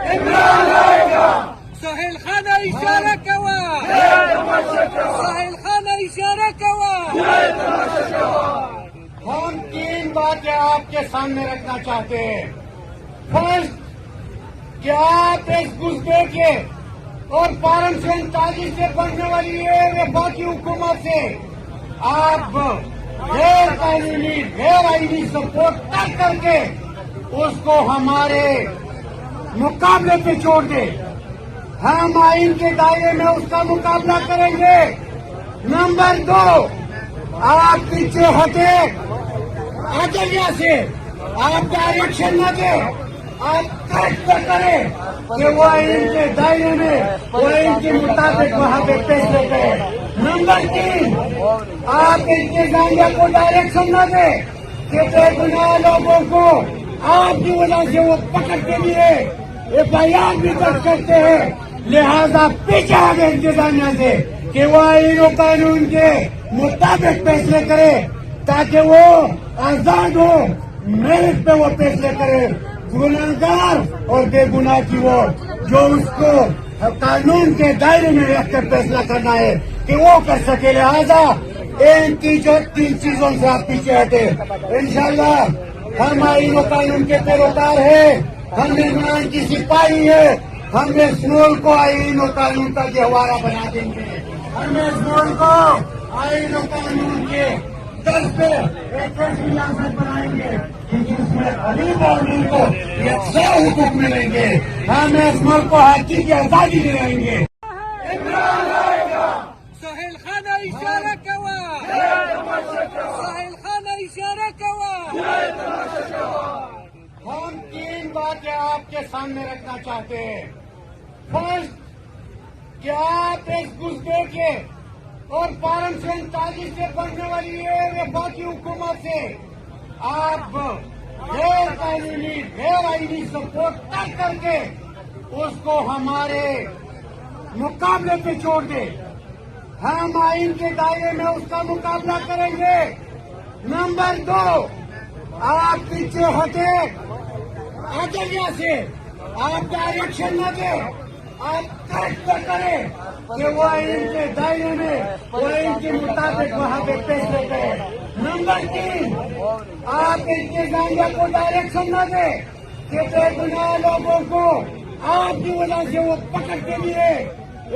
इमरान आएगा। सोहेल खान इशारा कवा, सोहेल खान इशारा कवा। हम 3 बातें आपके सामने रखना चाहते हैं। फर्स्ट, कि आप इस गुस्से के और पारन से ताजी से बनने वाली है बाकी हुकूमत से आप गैर कानूनी गैर आईनी सपोर्ट तक करके उसको हमारे मुकाबले पे छोड़ दे। हम आइन के दायरे में उसका मुकाबला करेंगे। नंबर 2, आप पीछे हटे, आगे यहाँ से आप डायरेक्शन न दे, आप करेक्ट करें कि वो आइन के दायरे में वो आइन के मुताबिक वहाँ पे फैसले करें। नंबर 3, आप इनके जांघिया को डायरेक्शन न दे कि बेगुनाह लोगों को आपकी वजह से वो पकड़ के लिए FIR भी दर्ज करते हैं। लिहाजा पीछे आगे इंतजामिया से कि वो आइन और कानून के मुताबिक फैसले करे ताकि वो आजाद हो, मेरिट पे वो फैसले करे। गुनाहगार और बेगुनाह की वो जो उसको कानून के दायरे में रखकर फैसला करना है कि वो कर सके। लिहाजा इन 3 चीजों से आप पीछे हटे। इंशाल्लाह हम आइन और कानून के पैरोकार है, हम इमरान की सिपाही है। हम इस मुल्क को आइन और कानून का गहवारा बना देंगे। हम इस मुल्क को आइन और कानून के दर पे एक ऐसी रियासत बनाएंगे जिसमें गरीब आदमी को यकसा हुकूक मिलेंगे। हम इस मुल्क को हाथी की आजादी दिलाएंगे। इमरान आएगा। सोहेल खान इशारा कवा, सोहेल खान इशारा कवा। हम 3 बातें आपके सामने रखना चाहते हैं। फर्स्ट, कि आप इस गुस्से के और पारन से ताजी से बनने वाली है बाकी हुकूमत से आप गैर कानूनी गैर आईनी सपोर्ट तक करके उसको हमारे मुकाबले पे छोड़ दे। हम आइन के दायरे में उसका मुकाबला करेंगे। नंबर 2, आप पीछे हटे, आगे यहाँ से आप डायरेक्शन न दे, आप करेक्ट करें कि वो आइन के दायरे में वो आइन के मुताबिक वहाँ पे फैसले करें। नंबर 3, आप इनके जांघिया को डायरेक्शन न दे कि बेगुनाह लोगों को आपकी वजह से वो पकड़ के लिए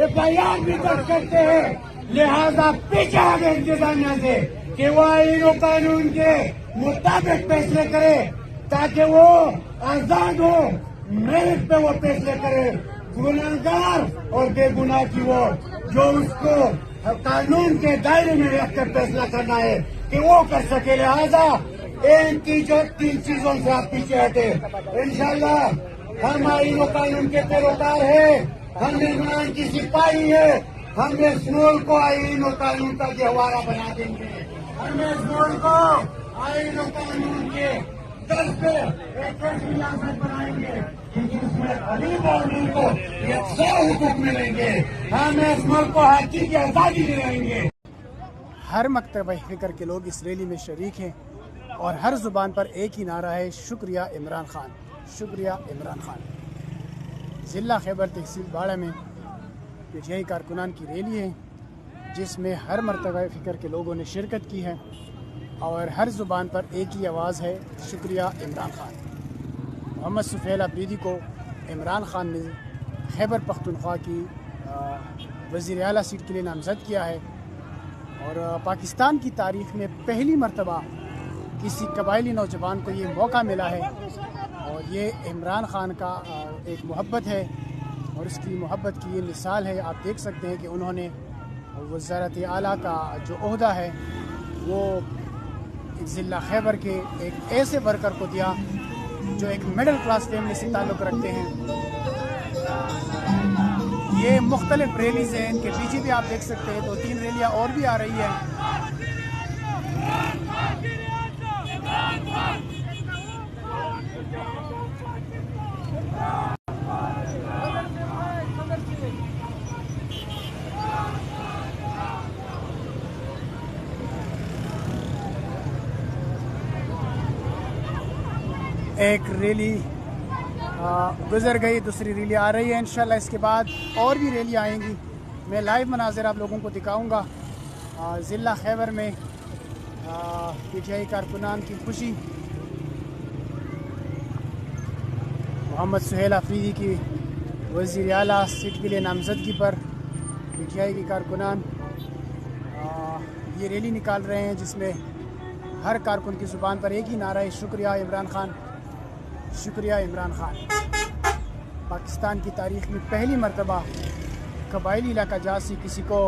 FIR भी दर्ज करते हैं। लिहाजा पीछे आगे इंतजामिया से कि वो आइन और कानून के मुताबिक फैसले करे ताकि वो आजाद हो, मेरिट पे वो फैसले करे। गुनाहगार और बेगुनाह की वो जो उसको कानून के दायरे में रखकर फैसला करना है कि वो कर सके। लिहाजा इन 3 चीजों से आप पीछे हटे। इंशाल्लाह हम आइन और कानून के पैरोकार है, हम इमरान की सिपाही है। हम इस मुल्क को आइन और कानून का गहवारा बना देंगे। हम इस मुल्क को आइन और कानून के दर पे एक ऐसी रियासत बनाएंगे जिसमें गरीब आदमी को यकसा हुकूक मिलेंगे। हम इस मुल्क को हाथी की आजादी दिलाएंगे। हर मकतब फिक्र के लोग इस रैली में शरीक हैं और हर जुबान पर एक ही नारा है, शुक्रिया इमरान खान, शुक्रिया इमरान खान। ज़िला खैबर तहसील बाड़ा में पीटीआई कारकुनान की रैली है जिसमें हर मरतबा फ़िक्र के लोगों ने शिरकत की है और हर ज़ुबान पर एक ही आवाज़ है, शुक्रिया इमरान खान। मोहम्मद सुफैल अफरीदी को इमरान खान ने खैबर पख्तूनख्वा की वज़ीर आला सीट के लिए नामज़द किया है और पाकिस्तान की तारीख़ में पहली मरतबा किसी कबायली नौजवान को ये मौका मिला है और ये इमरान खान का एक मोहब्बत है और उसकी मोहब्बत की ये मिसाल है। आप देख सकते हैं कि उन्होंने वज़ारत आला का जो ओहदा है वो ज़िला खैबर के एक ऐसे वर्कर को दिया जो एक मिडिल क्लास फैमिली से ताल्लुक़ रखते हैं। ये मुख्तलिफ रैलीज़ हैं, इनके पीछे भी आप देख सकते हैं 2-3 रैलियाँ और भी आ रही हैं। एक रैली गुजर गई, दूसरी रैली आ रही है। इंशाल्लाह इसके बाद और भी रैलियाँ आएंगी। मैं लाइव मनाज़िर आप लोगों को दिखाऊंगा। ज़िला खैबर में पीटीआई कारकुनान की खुशी, मोहम्मद सुहेल अफरीदी की वज़ीर आला सीट के लिए नामजदगी पर पीटीआई के कारकुनान ये रैली निकाल रहे हैं, जिसमें हर कारकुन की ज़ुबान पर एक ही नारा है, शुक्रिया इमरान खान, शुक्रिया इमरान खान। पाकिस्तान की तारीख़ में पहली मरतबा कबायली इलाका जात से किसी को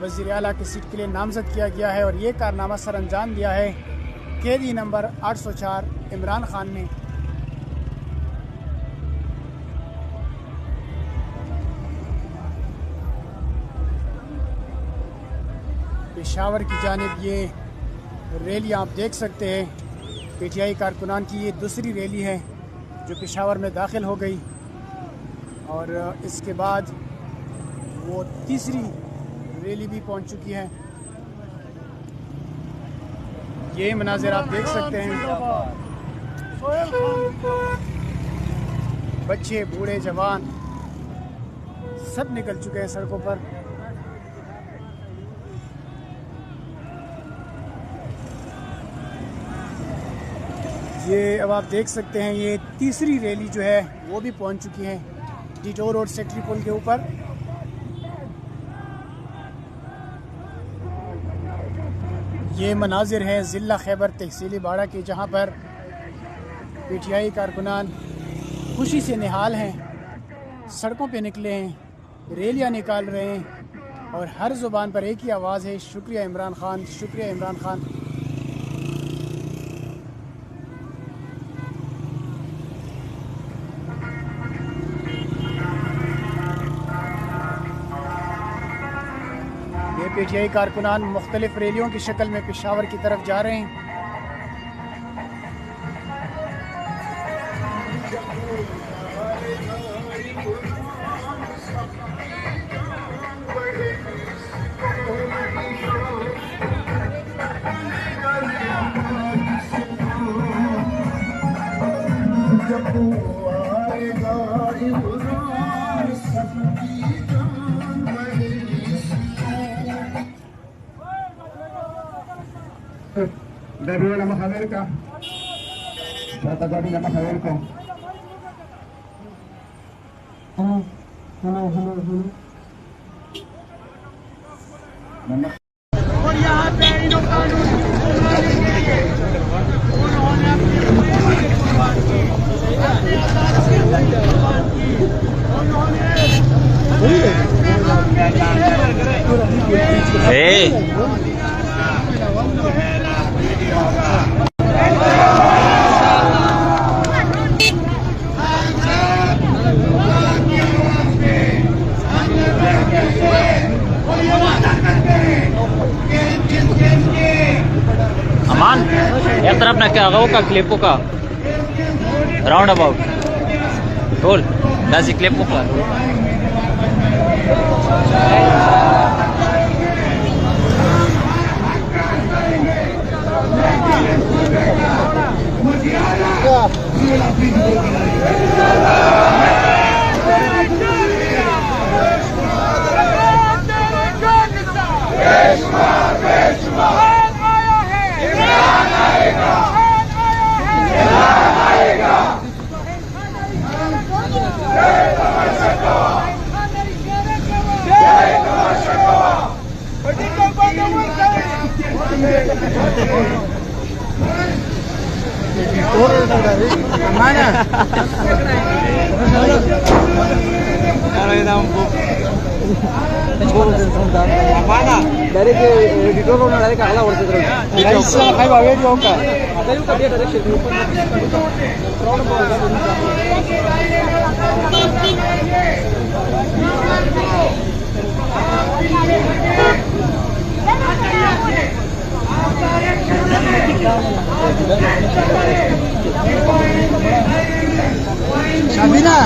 वज़ीर आला की सीट के लिए नामज़द किया गया है और ये कारनामा सर अंजाम दिया है कैदी नंबर 804 इमरान खान ने। पेशावर की जानिब ये रैली आप देख सकते हैं। पीटीआई कारकुनान की ये दूसरी रैली है जो पेशावर में दाखिल हो गई और इसके बाद वो तीसरी रैली भी पहुंच चुकी है। ये मनाज़िर आप देख सकते हैं। बच्चे, बूढ़े, जवान सब निकल चुके हैं सड़कों पर। ये अब आप देख सकते हैं, ये तीसरी रैली जो है वो भी पहुंच चुकी है डिटोर रोड सेक्टरी पुल के ऊपर। ये मनाजिर हैं ज़िला खैबर तहसील बाड़ा के, जहां पर पीटीआई कारकुनान खुशी से निहाल हैं, सड़कों पे निकले हैं, रैलियां निकाल रहे हैं और हर ज़ुबान पर एक ही आवाज़ है, शुक्रिया इमरान खान, शुक्रिया इमरान खान। ये पीटीआई कारकुनान मुख्तलिफ रैलियों की शक्ल में पेशावर की तरफ जा रहे हैं। Debido a la majaderca, trata de abrir la majaderca. और यहाँ पे इन कानून उन्होंने अपनी कुर्बान की, अपनी आजादी से कुर्बान की, उन्होंने अमान एक तरफ ना क्या होगा क्लिप का राउंड अबाउट टोल दासी क्लिप का dari editor lo dari kala worth it guys I have a joke dari tadi ada Sabina